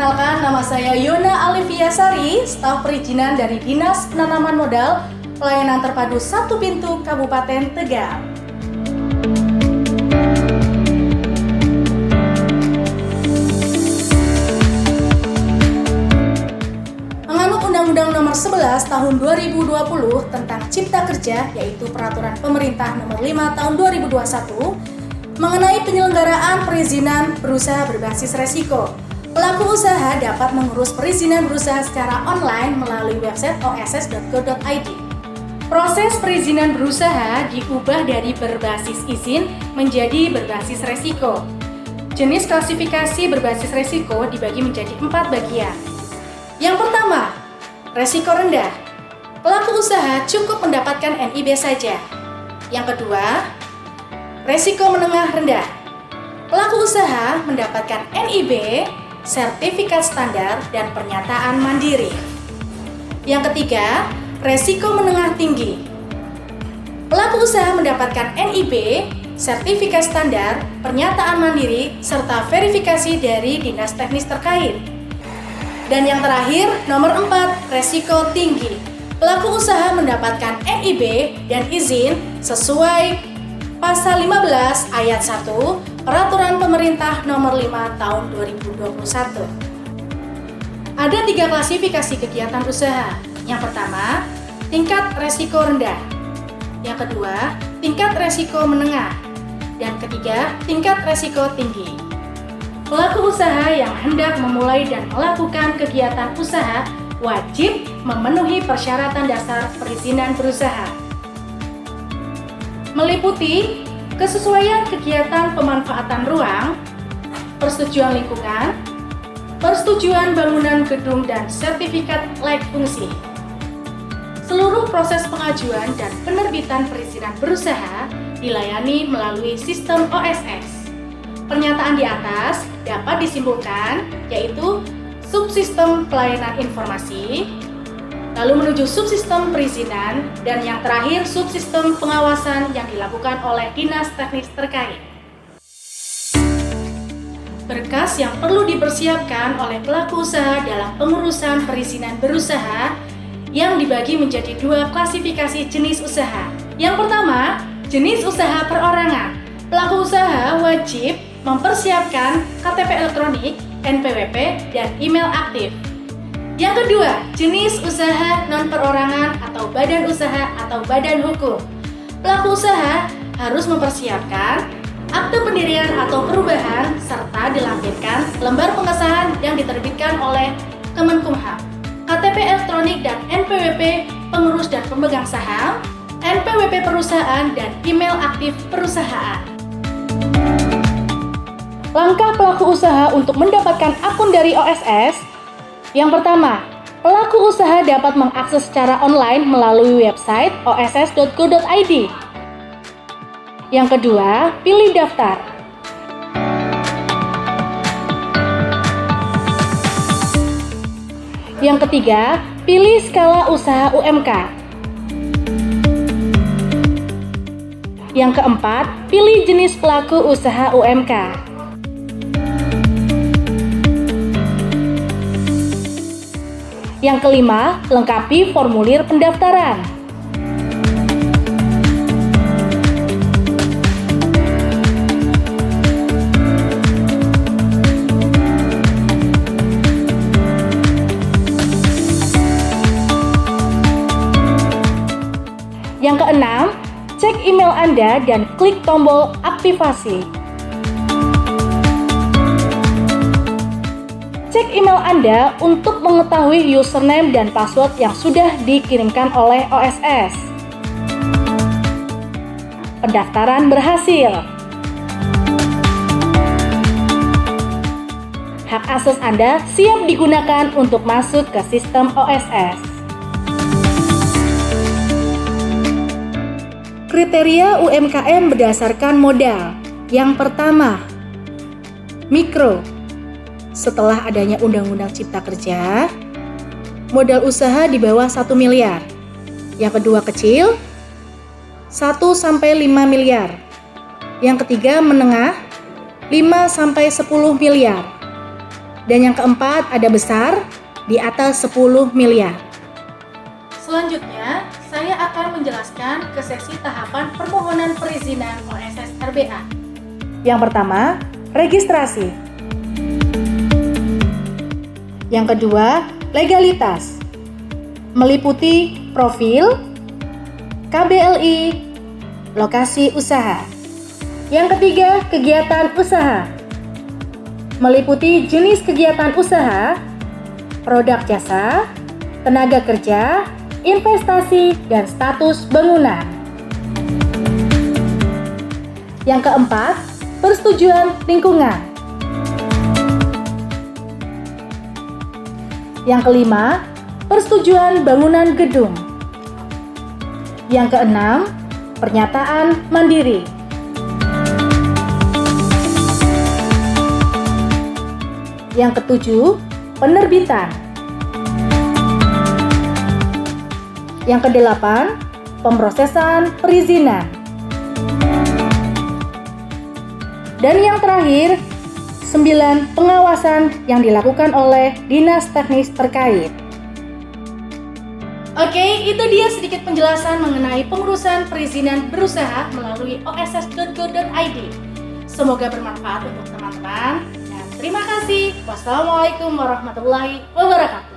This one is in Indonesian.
Perkenalkan, nama saya Yona Alivia Sari, staf perizinan dari Dinas Penanaman Modal, Pelayanan Terpadu Satu Pintu Kabupaten Tegal. Menganut Undang-Undang Nomor 11 Tahun 2020 tentang Cipta Kerja, yaitu Peraturan Pemerintah Nomor 5 Tahun 2021, mengenai penyelenggaraan perizinan berusaha berbasis resiko. Pelaku usaha dapat mengurus perizinan berusaha secara online melalui website oss.go.id. Proses perizinan berusaha diubah dari berbasis izin menjadi berbasis resiko. Jenis klasifikasi berbasis resiko dibagi menjadi 4 bagian. Yang pertama, resiko rendah. Pelaku usaha cukup mendapatkan NIB saja. Yang kedua, resiko menengah rendah. Pelaku usaha mendapatkan NIB, sertifikat standar, dan pernyataan mandiri. Yang ketiga, resiko menengah tinggi. Pelaku usaha mendapatkan NIB, sertifikat standar, pernyataan mandiri, serta verifikasi dari dinas teknis terkait. Dan yang terakhir, nomor 4, resiko tinggi. Pelaku usaha mendapatkan NIB dan izin sesuai Pasal 15 Ayat 1 Peraturan Pemerintah Nomor 5 Tahun 2021. Ada 3 klasifikasi kegiatan usaha. Yang pertama, tingkat resiko rendah. Yang kedua, tingkat resiko menengah. Dan ketiga, tingkat resiko tinggi. Pelaku usaha yang hendak memulai dan melakukan kegiatan usaha wajib memenuhi persyaratan dasar perizinan berusaha, meliputi kesesuaian kegiatan pemanfaatan ruang, persetujuan lingkungan, persetujuan bangunan gedung, dan sertifikat layak fungsi. Seluruh proses pengajuan dan penerbitan perizinan berusaha dilayani melalui sistem OSS. Pernyataan di atas dapat disimpulkan yaitu subsistem pelayanan informasi, lalu menuju subsistem perizinan, dan yang terakhir subsistem pengawasan yang dilakukan oleh dinas teknis terkait. Berkas yang perlu dipersiapkan oleh pelaku usaha dalam pengurusan perizinan berusaha yang dibagi menjadi 2 klasifikasi jenis usaha. Yang pertama, jenis usaha perorangan. Pelaku usaha wajib mempersiapkan KTP elektronik, NPWP, dan email aktif. Yang kedua, jenis usaha non-perorangan atau badan usaha atau badan hukum. Pelaku usaha harus mempersiapkan akte pendirian atau perubahan serta dilampirkan lembar pengesahan yang diterbitkan oleh Kemenkumham, KTP elektronik dan NPWP pengurus dan pemegang saham, NPWP perusahaan, dan email aktif perusahaan. Langkah pelaku usaha untuk mendapatkan akun dari OSS. Yang pertama, pelaku usaha dapat mengakses secara online melalui website oss.go.id. Yang kedua, pilih daftar. Yang ketiga, pilih skala usaha UMK. Yang keempat, pilih jenis pelaku usaha UMK. Yang kelima, lengkapi formulir pendaftaran. Yang keenam, cek email Anda dan klik tombol aktivasi. Cek email Anda untuk mengetahui username dan password yang sudah dikirimkan oleh OSS. Pendaftaran berhasil. Hak akses Anda siap digunakan untuk masuk ke sistem OSS. Kriteria UMKM berdasarkan modal. Yang pertama, mikro. Setelah adanya Undang-Undang Cipta Kerja, modal usaha di bawah 1 miliar. Yang kedua kecil, 1-5 miliar. Yang ketiga menengah, 5-10 miliar. Dan yang keempat ada besar di atas 10 miliar. Selanjutnya, saya akan menjelaskan ke seksi tahapan permohonan perizinan OSS RBA. Yang pertama, registrasi. Yang kedua, legalitas. Meliputi profil, KBLI, lokasi usaha. Yang ketiga, kegiatan usaha. Meliputi jenis kegiatan usaha, produk jasa, tenaga kerja, investasi, dan status bangunan. Yang keempat, persetujuan lingkungan. Yang kelima, persetujuan bangunan gedung. Yang keenam, pernyataan mandiri. Yang ketujuh, penerbitan. Yang kedelapan, pemrosesan perizinan. Dan yang terakhir, 9, pengawasan yang dilakukan oleh dinas teknis terkait. Oke, itu dia sedikit penjelasan mengenai pengurusan perizinan berusaha melalui oss.go.id. Semoga bermanfaat untuk teman-teman. Terima kasih. Wassalamualaikum warahmatullahi wabarakatuh.